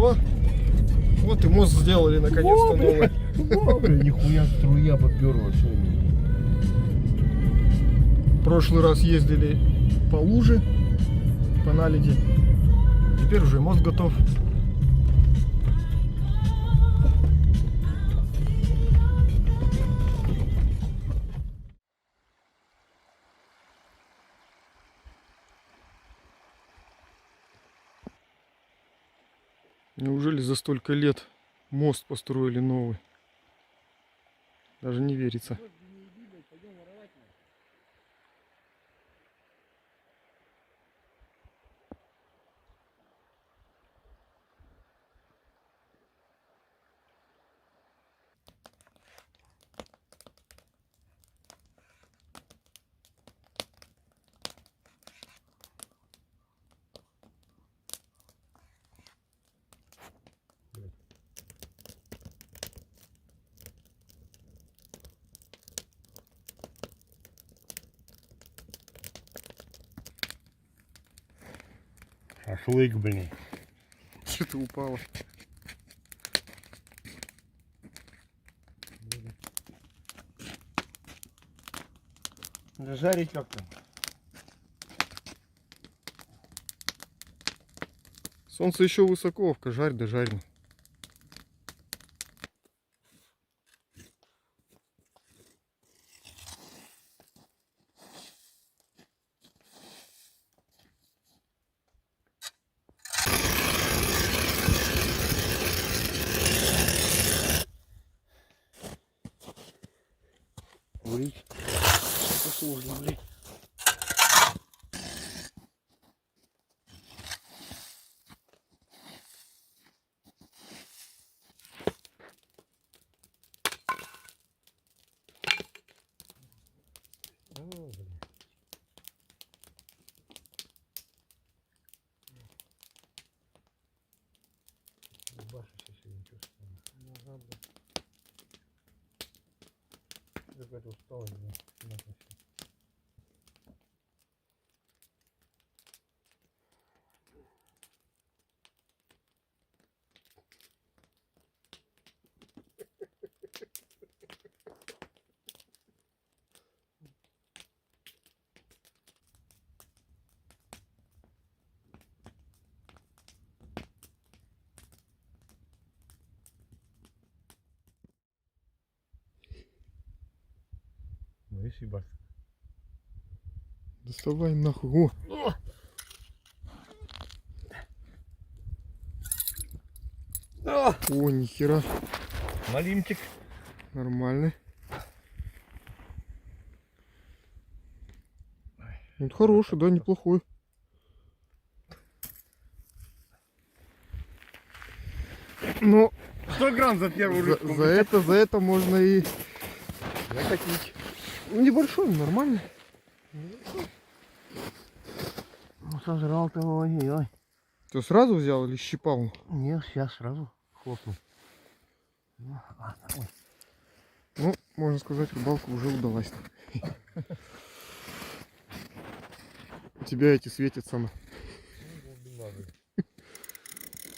О, вот и мост сделали наконец-то новый. Нихуя струя поперла сегодня. В прошлый раз ездили по луже, по наледи. Теперь уже мост готов. Неужели за столько лет мост построили новый? Даже не верится. Шашлык, блин. Что-то упало. Да жарить как-то. Солнце еще высоко, жарь да жарь. Курить. Это сложно, блин. Какая-то усталость, да. Ну и съебаться. Доставай нахуй. О, нихера. Малимчик. Нормально. Он хороший, да, неплохой. Ну, 100 грамм за первую рыбку. за это можно и Накатить. ну, небольшой, нормально. Ну, сожрал-то, ой-ой. Ты сразу взял или щипал? Нет, сейчас сразу хлопнул. Ой. Ну, можно сказать, рыбалка уже удалась. У тебя эти светятся на.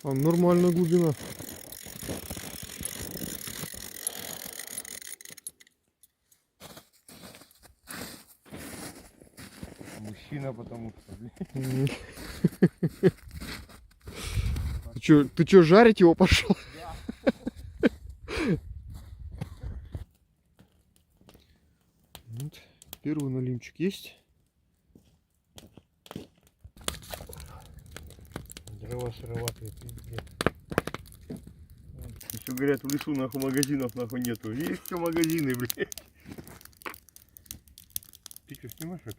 А нормальная глубина. Мужчина, потому что, блин. Ты чё, жарить его пошел? Вот, первый налимчик есть. Дрова сыроватые, пиздец. Еще говорят, в лесу нахуй магазинов нахуй нету. Есть все магазины, блядь. Ты что, снимаешь это?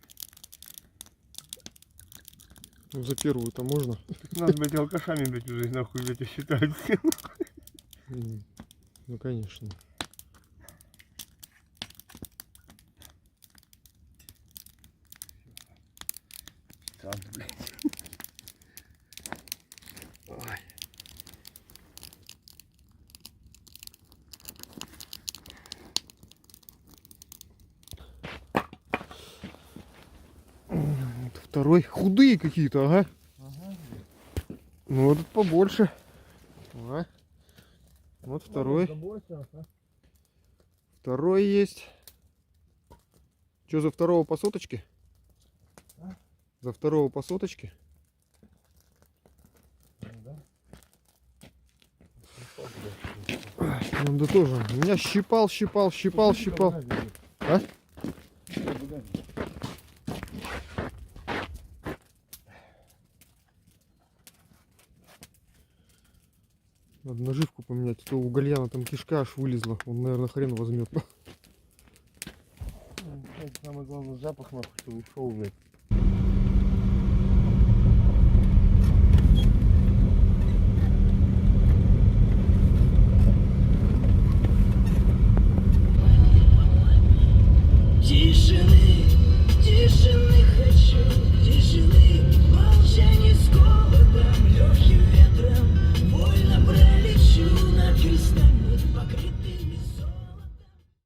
Ну, за первую-то можно. Нас, блядь, алкашами, блядь, уже нахуй, блядь, считают. Ну, конечно. Сам, блядь. Ой. Второй. Худые какие-то, ага. Ну, этот побольше. А? Вот второй. Второй есть. Что, за второго по соточке? А? За второго по соточке? Да. Ну да тоже. Меня щипал. А? Надо наживку поменять, а то у Гальяна там кишка аж вылезла. Он, наверное, хрен возьмет. Самый главный запах, нахуй, что ушел, блядь.